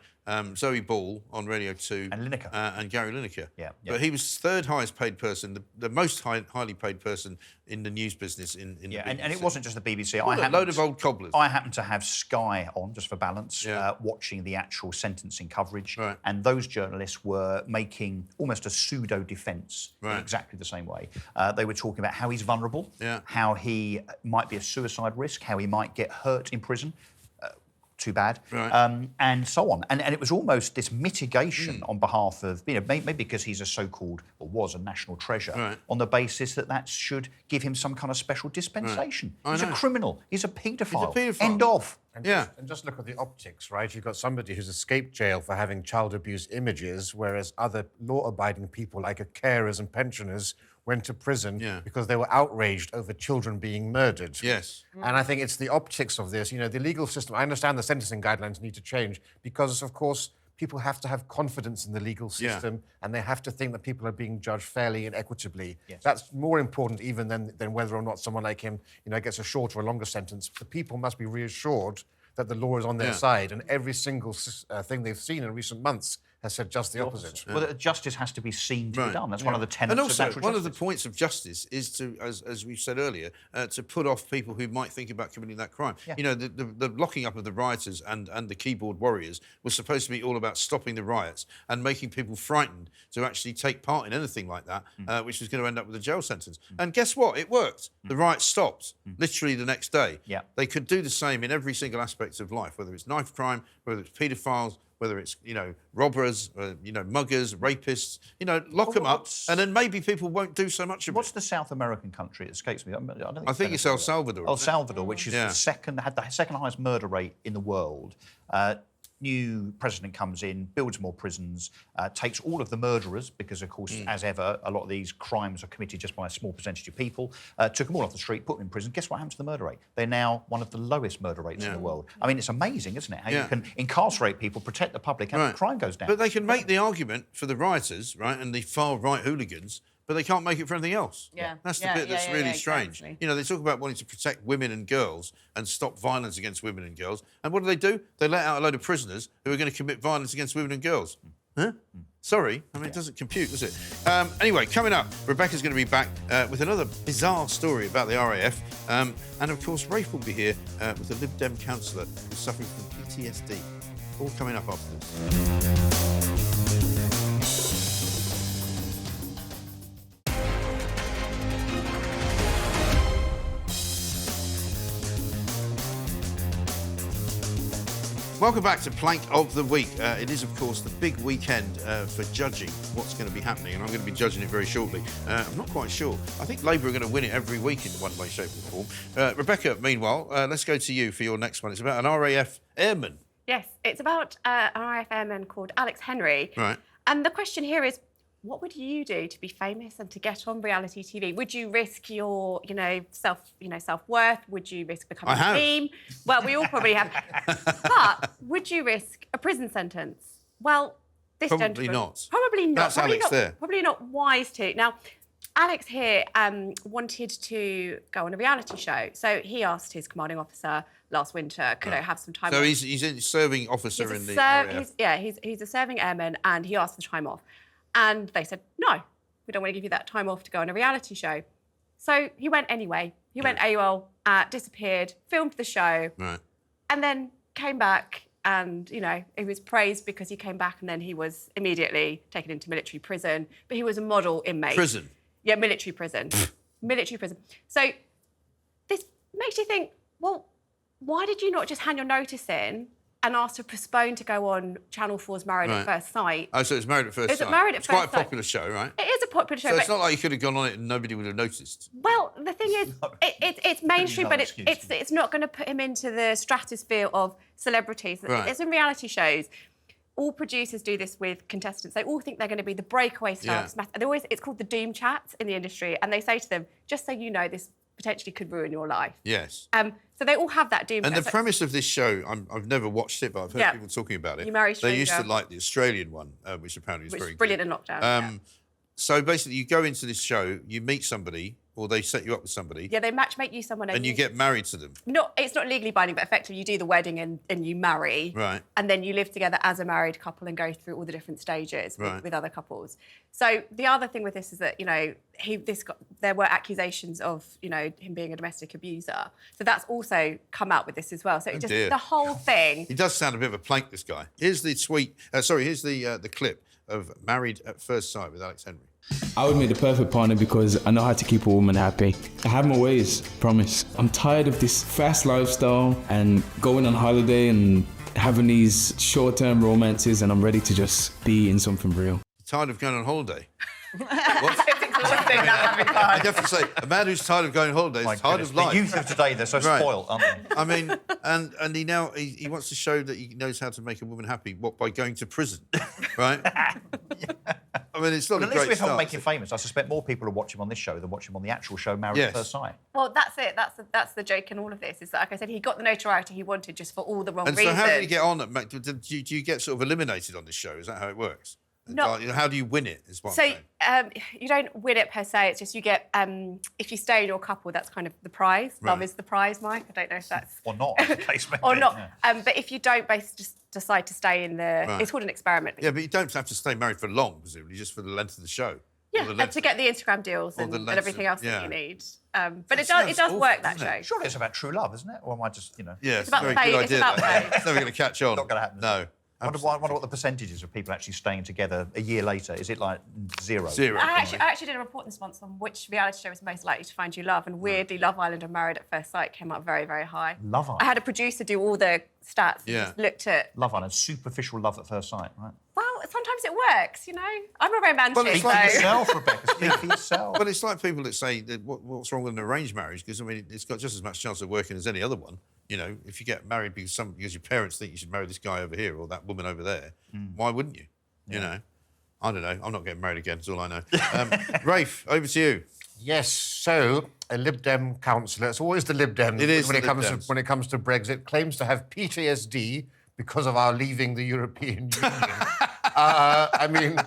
Zoe Ball on Radio 2. And Lineker. And Gary Lineker. Yeah. But he was third highest paid person, the most highly paid person in the news business in the BBC. And it wasn't just the BBC. A load of old cobblers. I happened to have Sky on, just for balance, watching the actual sentencing coverage. Right. And those journalists were making almost a pseudo-defence in exactly the same way. They were talking about how he's vulnerable, how he might be a suicide risk, how he might get hurt in prison. Too bad, and so on. And it was almost this mitigation on behalf of, maybe because he's a so-called, or was a national treasure, on the basis that should give him some kind of special dispensation. He's a criminal. He's a paedophile. End of. And just look at the optics, right? You've got somebody who's escaped jail for having child abuse images, whereas other law-abiding people, like carers and pensioners, went to prison because they were outraged over children being murdered. Yes. And I think it's the optics of this. The legal system, I understand the sentencing guidelines need to change because, of course, people have to have confidence in the legal system and they have to think that people are being judged fairly and equitably. Yes. That's more important even than whether or not someone like him, gets a shorter or longer sentence. The people must be reassured that the law is on their side, and every single thing they've seen in recent months has said just the opposite. Well, justice has to be seen to be done. That's one of the tenets of natural justice. And also, one of the points of justice is to, as we've said earlier, to put off people who might think about committing that crime. Yeah. The locking up of the rioters and the keyboard warriors was supposed to be all about stopping the riots and making people frightened to actually take part in anything like that, which was going to end up with a jail sentence. And guess what? It worked. The riots stopped literally the next day. Yeah. They could do the same in every single aspect of life, whether it's knife crime, whether it's paedophiles, whether it's, robbers, muggers, rapists, lock them up, and then maybe people won't do so much of it. What's the South American country? It escapes me. I think it's El Salvador. El Salvador, which is had the second highest murder rate in the world. new president comes in, builds more prisons, takes all of the murderers, because, of course, as ever, a lot of these crimes are committed just by a small percentage of people, took them all off the street, put them in prison. Guess what happened to the murder rate? They're now one of the lowest murder rates in the world. I mean, it's amazing, isn't it? How you can incarcerate people, protect the public, and the crime goes down. But they can make the argument for the rioters, right, and the far-right hooligans, but they can't make it for anything else. That's the bit that's really strange. Exactly. You know, they talk about wanting to protect women and girls and stop violence against women and girls. And what do? They let out a load of prisoners who are going to commit violence against women and girls. Huh? Sorry, I mean, it doesn't compute, does it? Anyway, coming up, Rebecca's going to be back with another bizarre story about the RAF. And, of course, Rafe will be here with a Lib Dem councillor who's suffering from PTSD. All coming up after this. Welcome back to Plank of the Week. It is, of course, the big weekend for judging what's going to be happening, and I'm going to be judging it very shortly. I'm not quite sure. I think Labour are going to win it every week in one way, shape or form. Rebecca, meanwhile, let's go to you for your next one. It's about an RAF airman. Yes, it's about an RAF airman called Alex Henry. Right. And the question here is, what would you do to be famous and to get on reality TV? Would you risk your, self-worth? Would you risk becoming a meme? Well, we all probably have. But would you risk a prison sentence? Well, this Probably gentleman... not. Probably not. That's probably Alex not, there. Probably not wise to. Now, Alex here wanted to go on a reality show. So he asked his commanding officer last winter, could I have some time off? So he's a serving officer in the RAF. He's a serving airman, and he asked for time off. And they said, no, we don't want to give you that time off to go on a reality show. So he went anyway. He went AWOL, disappeared, filmed the show, and then came back and, he was praised because he came back and then he was immediately taken into military prison. But he was a model inmate. Prison? Yeah, military prison. Military prison. So this makes you think, well, why did you not just hand your notice in and asked to postpone to go on Channel 4's Married at First Sight? Oh, so it's Married at First Sight. It's Married at First Sight. It's quite a popular show, right? It is a popular show. So it's not like you could have gone on it and nobody would have noticed. Well, the thing is, it's mainstream, but it's not going to put him into the stratosphere of celebrities. It's in reality shows. All producers do this with contestants. They all think they're going to be the breakaway stars. It's called the doom chat in the industry, and they say to them, just so you know, this potentially could ruin your life. Yes. So they all have that doom. And the premise of this show, I've never watched it, but I've heard people talking about it. You Marry Stranger. They used to like the Australian one, which apparently was very brilliant good. in lockdown. So basically, you go into this show, you meet somebody, or they set you up with somebody. Yeah, they make you someone. And you get married to them. It's not legally binding, but effectively you do the wedding and you marry. Right. And then you live together as a married couple and go through all the different stages with other couples. So the other thing with this is that, there were accusations of, him being a domestic abuser. So that's also come out with this as well. So the whole thing. He does sound a bit of a plank, this guy. Here's the here's the clip of Married at First Sight with Alex Henry. I would make the perfect partner because I know how to keep a woman happy. I have my ways, promise. I'm tired of this fast lifestyle and going on holiday and having these short-term romances, and I'm ready to just be in something real. Tired of going on holiday? I have to say, a man who's tired of going on holiday is tired of life. The youth of today, they're so spoiled, aren't they? I mean, and he wants to show that he knows how to make a woman happy, by going to prison, right? I mean, it's not a great start. At least we help make him famous. I suspect more people will watch him on this show than watch him on the actual show, Married at First Sight. Well, that's it. That's the joke in all of this, is that, like I said, he got the notoriety he wanted just for all the wrong reasons. And so how do you get on? Do you get sort of eliminated on this show? Is that how it works? No. How do you win it, is what I'm saying. You don't win it per se. It's just you get, if you stay in your couple, that's kind of the prize. Right. Love is the prize, Mike. I don't know if that's... Or not, as the case may be. Or not. Yeah. But if you don't just decide to stay in the... Right. It's called an experiment. Yeah, but you don't have to stay married for long, presumably, just for the length of the show. Yeah, and to get the Instagram deals and everything else that you need. But it does awful, work, that show. Surely it's about true love, isn't it? Or am I just, Yeah, it's a very good idea. It's never going to catch on. Not going to happen. No. I wonder what the percentages of people actually staying together a year later. Is it like zero? I actually did a report this month on which reality show was most likely to find you love, and weirdly, Love Island and Married at First Sight came up very, very high. Love Island? I had a producer do all the stats and just looked at... Love Island, superficial love at first sight, right? Well, sometimes it works, I'm a romantic. Well, it's like yourself, Rebecca. Speak for yourself. But it's like people that say, that what's wrong with an arranged marriage? Because, I mean, it's got just as much chance of working as any other one. You know, if you get married because your parents think you should marry this guy over here or that woman over there, why wouldn't you? You know, I don't know. I'm not getting married again. That's all I know. Rafe, over to you. Yes, so a Lib Dem councillor, it's always the Lib Dem when it comes to Brexit, claims to have PTSD because of our leaving the European Union. I mean,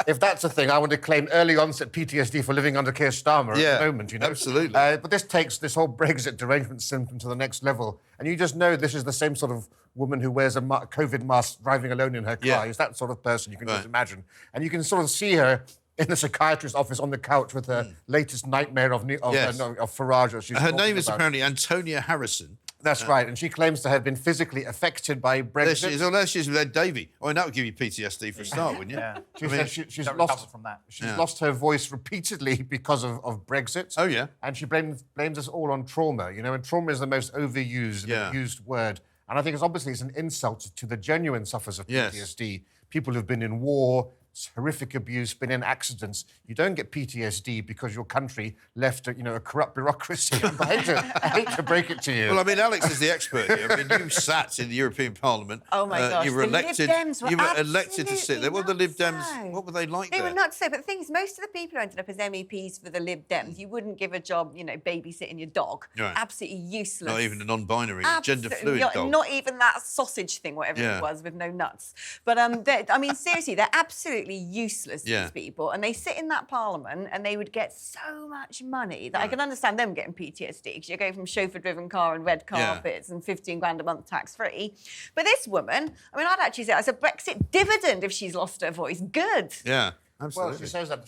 if that's a thing, I want to claim early onset PTSD for living under Keir Starmer at the moment, you know? Absolutely. But this takes this whole Brexit derangement symptom to the next level. And you just know this is the same sort of woman who wears a COVID mask driving alone in her car. It's that sort of person you can just imagine. And you can sort of see her in the psychiatrist's office on the couch with her latest nightmare of Farage. Her name is apparently Antonia Harrison. That's right, and she claims to have been physically affected by Brexit. There she is with Ed Davey. I mean, that would give you PTSD for a start, wouldn't you? Yeah. She's lost from that. She's lost her voice repeatedly because of Brexit. Oh, yeah. And she blames us all on trauma, you know, and trauma is the most overused and abused word. And I think it's an insult to the genuine sufferers of PTSD. People who've been in war, horrific abuse, been in accidents. You don't get PTSD because your country left a corrupt bureaucracy. I hate to break it to you. Well, I mean, Alex is the expert here. I mean, you sat in the European Parliament. Oh, my gosh. You were elected. The Lib Dems were you were elected to sit there. What were the Lib Dems? What were they like They there? were nuts. But the thing is, most of the people who ended up as MEPs for the Lib Dems, you wouldn't give a job, babysitting your dog. Right. Absolutely useless. Not even a non-binary, gender fluid dog. Not even that sausage thing, whatever it was, with no nuts. But, I mean, seriously, they're absolutely useless, these people. And they sit in that parliament and they would get so much money that I can understand them getting PTSD because you go from chauffeur-driven car and red carpets and 15 grand a month tax-free. But this woman, I mean, I'd actually say it's a Brexit dividend if she's lost her voice. Good. Yeah, absolutely. Well, she says that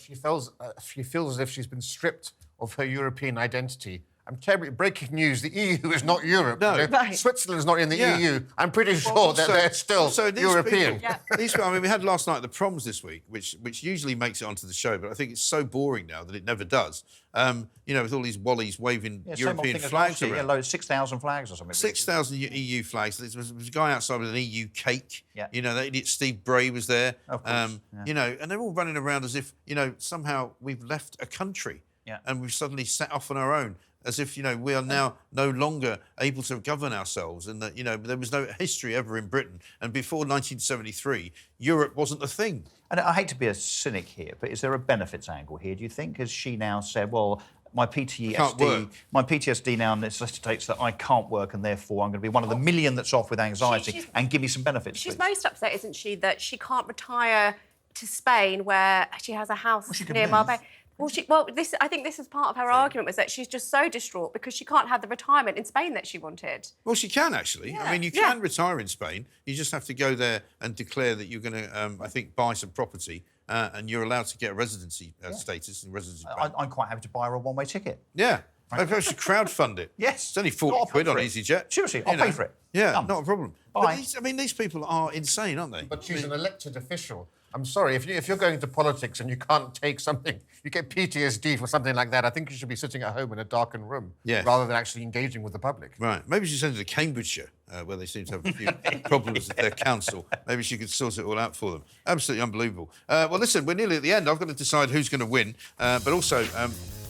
she feels as if she's been stripped of her European identity. I'm terribly breaking news. The EU is not Europe. No. Switzerland's not in the EU. I'm pretty sure that they're still European. I mean, we had last night at the proms this week, which usually makes it onto the show, but I think it's so boring now that it never does. With all these wallies waving European flags around. 6,000 flags or something. 6,000 EU flags. There was a guy outside with an EU cake. Yeah. That idiot Steve Bray was there. Of course. And they're all running around as if, somehow we've left a country and we've suddenly set off on our own. As if, we are now no longer able to govern ourselves and that, there was no history ever in Britain. And before 1973, Europe wasn't a thing. And I hate to be a cynic here, but is there a benefits angle here, do you think? Has she now said, well, my PTSD now necessitates that I can't work and therefore I'm going to be one of the million that's off with anxiety and give me some benefits, She's please. most upset, isn't she, that she can't retire to Spain where she has a house near Marbella. I think this is part of her argument, was that she's just so distraught because she can't have the retirement in Spain that she wanted. Well, she can, actually. Yeah. I mean, you can retire in Spain. You just have to go there and declare that you're going to, buy some property and you're allowed to get a residency status and residency. I'm quite happy to buy her a one-way ticket. Yeah. Maybe I should crowdfund it. Yes. It's only 40 quid on EasyJet. Seriously, I'll pay for it. Yeah, Done. not a problem. Bye. But these people are insane, aren't they? But she's an elected official. I'm sorry, if you're going into politics and you can't take something, you get PTSD for something like that, I think you should be sitting at home in a darkened room rather than actually engaging with the public. Right. Maybe she sends it to Cambridgeshire, where they seem to have a few problems with their council. Maybe she could sort it all out for them. Absolutely unbelievable. Well, listen, we're nearly at the end. I've got to decide who's going to win. But also,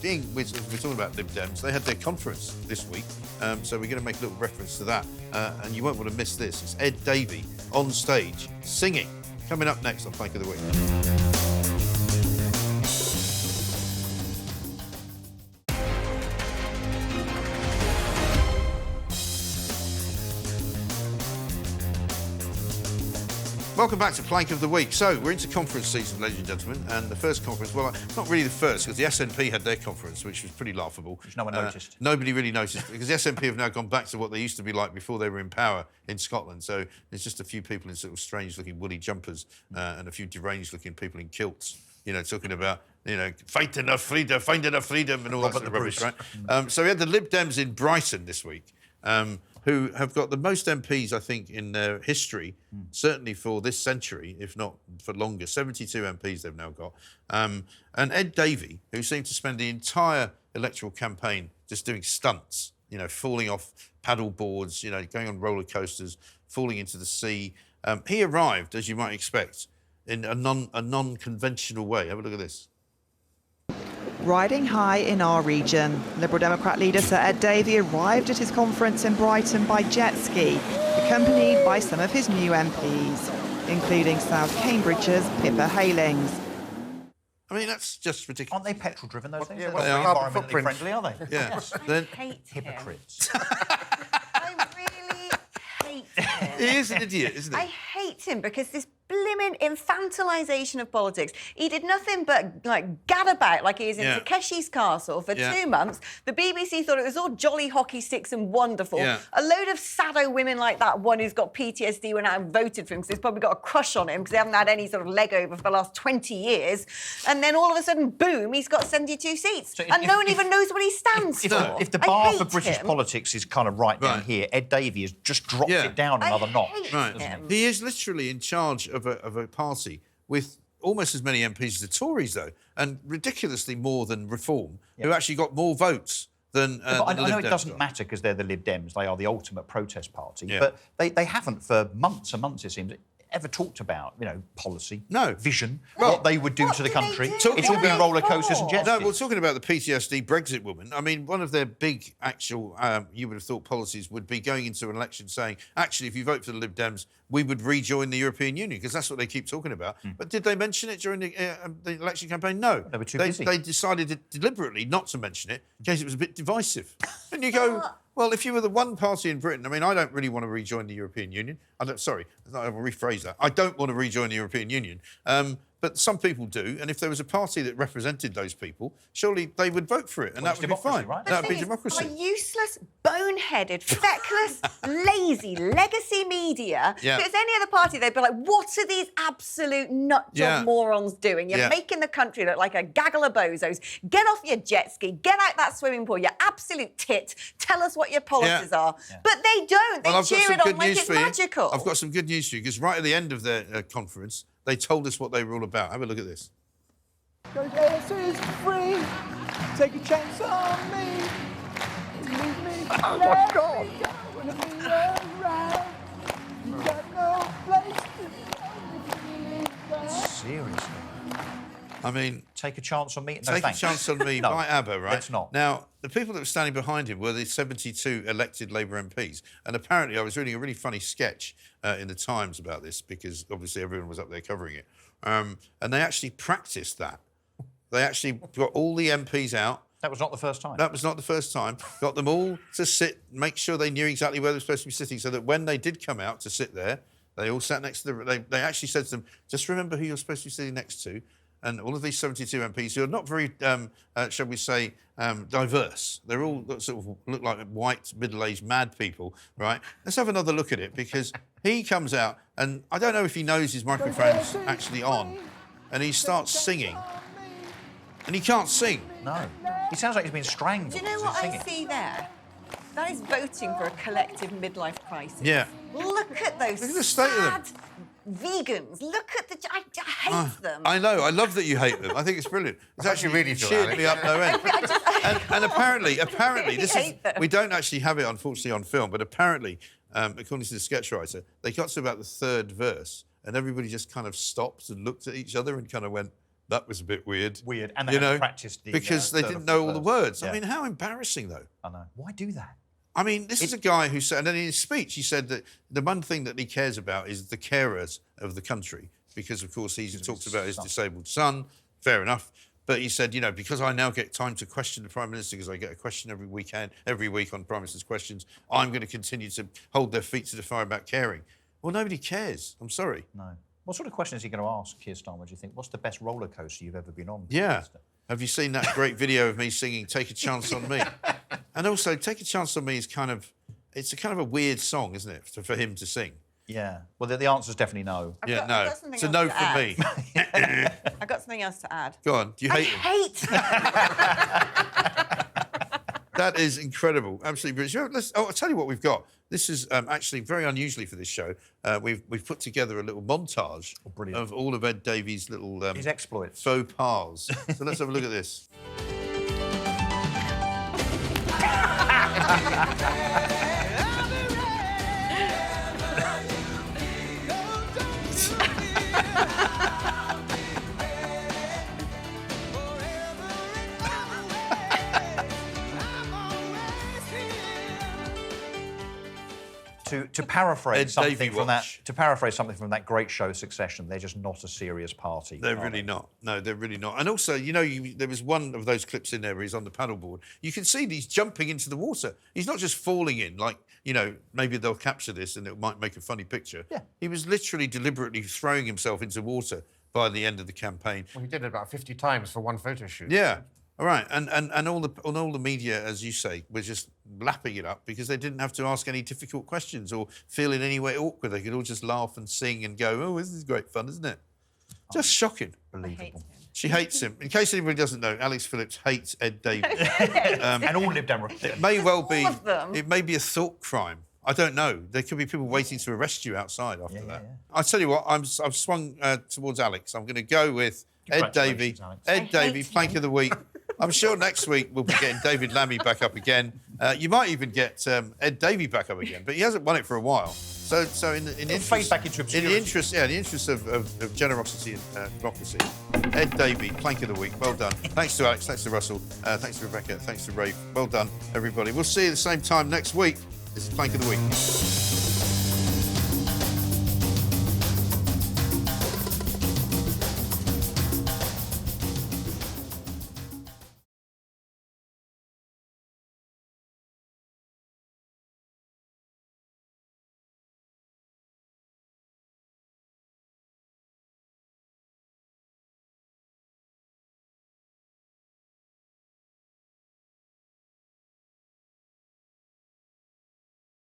we're talking about Lib Dems, they had their conference this week, so we're going to make a little reference to that. And you won't want to miss this. It's Ed Davey on stage singing. Coming up next on Plank of the Week. Welcome back to Plank of the Week. So, we're into conference season, ladies and gentlemen, and the first conference, well, not really the first, because the SNP had their conference, which was pretty laughable. Which no one noticed. Nobody really noticed, because the SNP have now gone back to what they used to be like before they were in power in Scotland. So, there's just a few people in sort of strange-looking woolly jumpers and a few deranged-looking people in kilts, talking about, fighting our freedom, finding our freedom, and all that sort of rubbish, right? So, we had the Lib Dems in Brighton this week. Who have got the most MPs, I think, in their history, certainly for this century, if not for longer. 72 MPs they've now got. And Ed Davey, who seemed to spend the entire electoral campaign just doing stunts, falling off paddle boards, going on roller coasters, falling into the sea. He arrived, as you might expect, in a non-conventional way. Have a look at this. riding high in our region. Liberal Democrat leader Sir Ed Davey arrived at his conference in Brighton by jet ski, accompanied by some of his new MPs, including South Cambridge's Pippa Heylings. I mean, that's just ridiculous. Aren't they petrol-driven, those things? Yeah, They're well, not carbon environmentally footprint. friendly, are they? Yeah. I hate Hypocrites. him. I really hate him. He is an idiot, isn't he? I hate him because this blimmin' infantilisation of politics. He did nothing but gad about like he was in Takeshi's Castle for 2 months. The BBC thought it was all jolly hockey sticks and wonderful. Yeah. A load of sado women like that one who's got PTSD went out and voted for him because they've probably got a crush on him because they haven't had any sort of leg over for the last 20 years. And then all of a sudden, boom, he's got 72 seats. So and no one even knows what he stands for. If the bar for British politics is kind of right down here, Ed Davey has just dropped it down another notch. Him. He is literally in charge of a party with almost as many MPs as the Tories, though, and ridiculously more than Reform, who actually got more votes than I the know Lib it Dems doesn't got. matter because they're the Lib Dems. They are the ultimate protest party. Yeah. But they haven't for months and months, it seems, ever talked about, policy, vision, what they would do to the country. It's all been roller coasters and jet No, skis. well, talking about the PTSD Brexit woman, I mean, one of their big actual, you would have thought, policies would be going into an election saying, actually, if you vote for the Lib Dems, we would rejoin the European Union, because that's what they keep talking about. But did they mention it during the election campaign? No. They were too busy. They decided deliberately not to mention it in case it was a bit divisive. And you go, well, if you were the one party in Britain, I mean, I don't really want to rejoin the European Union. I will rephrase that. I don't want to rejoin the European Union. But some people do, and if there was a party that represented those people, surely they would vote for it, and that would be fine. Right? That would be democracy. Our useless, boneheaded, feckless, lazy legacy media. Yeah. If it was any other party, they'd be like, what are these absolute nutjob morons doing? You're making the country look like a gaggle of bozos. Get off your jet ski. Get out that swimming pool. You absolute tit. Tell us what your policies are. But they don't. They cheer it on like it's magical. I've got some good news for you, because right at the end of their conference, they told us what they were all about. Have a look at this. This is free. Take a chance on me. Leave me. Oh my God. You got no place to go. Seriously. I mean... Take a chance on me? No, Take thanks. a chance on me No, by ABBA, right? let's not. Now, the people that were standing behind him were the 72 elected Labour MPs. And apparently, I was reading a really funny sketch in the Times about this, because obviously everyone was up there covering it. And they actually practiced that. They actually got all the MPs out. That was not the first time. That was not the first time. Got them all to sit, make sure they knew exactly where they were supposed to be sitting, so that when they did come out to sit there, they all sat next to they actually said to them, just remember who you're supposed to be sitting next to. And all of these 72 MPs, who are not very, shall we say, diverse. They're all sort of look like white, middle-aged, mad people, right? Let's have another look at it, because he comes out, and I don't know if he knows his microphone's actually on, and he starts singing. And he can't sing. No. He sounds like he's been strangled. Do you know what I see there? That is voting for a collective midlife crisis. Yeah. Look at those Look at the state of them. sad vegans. Look at the... I hate them. I know. I love that you hate them. I think it's brilliant. It's actually really cheered me up no end. and apparently, this is... We don't actually have it, unfortunately, on film, but apparently, according to the sketch writer, they got to about the third verse, and everybody just kind of stopped and looked at each other and kind of went, that was a bit weird. Weird. And they hadn't practiced the... Because they didn't know all the words. Yeah. I mean, how embarrassing, though. I know. Why do that? I mean, this is a guy who said, and in his speech, he said that the one thing that he cares about is the carers of the country, because, of course, he's talked about his disabled son. Fair enough. But he said, because I now get time to question the Prime Minister, because I get a question every week on Prime Minister's Questions, I'm going to continue to hold their feet to the fire about caring. Well, nobody cares. I'm sorry. No. What sort of question is he going to ask, Keir Starmer, do you think? What's the best roller coaster you've ever been on? Yeah. Have you seen that great video of me singing Take a Chance on Me? And also, Take a Chance on Me is it's a kind of a weird song, isn't it, for him to sing? Yeah. Well, the answer's definitely no. I've got it's a no from me. I've got something else to add. Go on. Do you hate him? That is incredible. Absolutely brilliant. I'll tell you what we've got. This is actually very unusually for this show. We've put together a little montage of all of Ed Davies' little his exploits, faux pas. So let's have a look at this. To paraphrase Ed something Davey from watch. that great show Succession, they're just not a serious party. They're really not. No, they're really not. And also, you know, there was one of those clips in there where he's on the paddleboard. You can see that he's jumping into the water. He's not just falling in, like, you know, maybe they'll capture this and it might make a funny picture. Yeah. He was literally deliberately throwing himself into water by the end of the campaign. Well, he did it about 50 times for one photo shoot. Yeah. All right, and all the media, as you say, were just lapping it up because they didn't have to ask any difficult questions or feel in any way awkward. They could all just laugh and sing and go, "Oh, this is great fun, isn't it?" Just shocking. Believable. She hates him. In case anybody doesn't know, Alex Phillips hates Ed Davey. And all Lib Dem. It may well be. All of them. It may be a thought crime. I don't know. There could be people waiting to arrest you outside after that. Yeah. I tell you what, I've swung towards Alex. I'm going to go with Ed Davey. Alex. Ed Davey, plank of the week. I'm sure next week we'll be getting David Lammy back up again. You might even get Ed Davey back up again, but he hasn't won it for a while. So in the interest, back into obscurity. in the interest of generosity and democracy, Ed Davey, plank of the week. Well done. Thanks to Alex. Thanks to Russell. Thanks to Rebecca. Thanks to Rafe. Well done, everybody. We'll see you at the same time next week. This is plank of the week.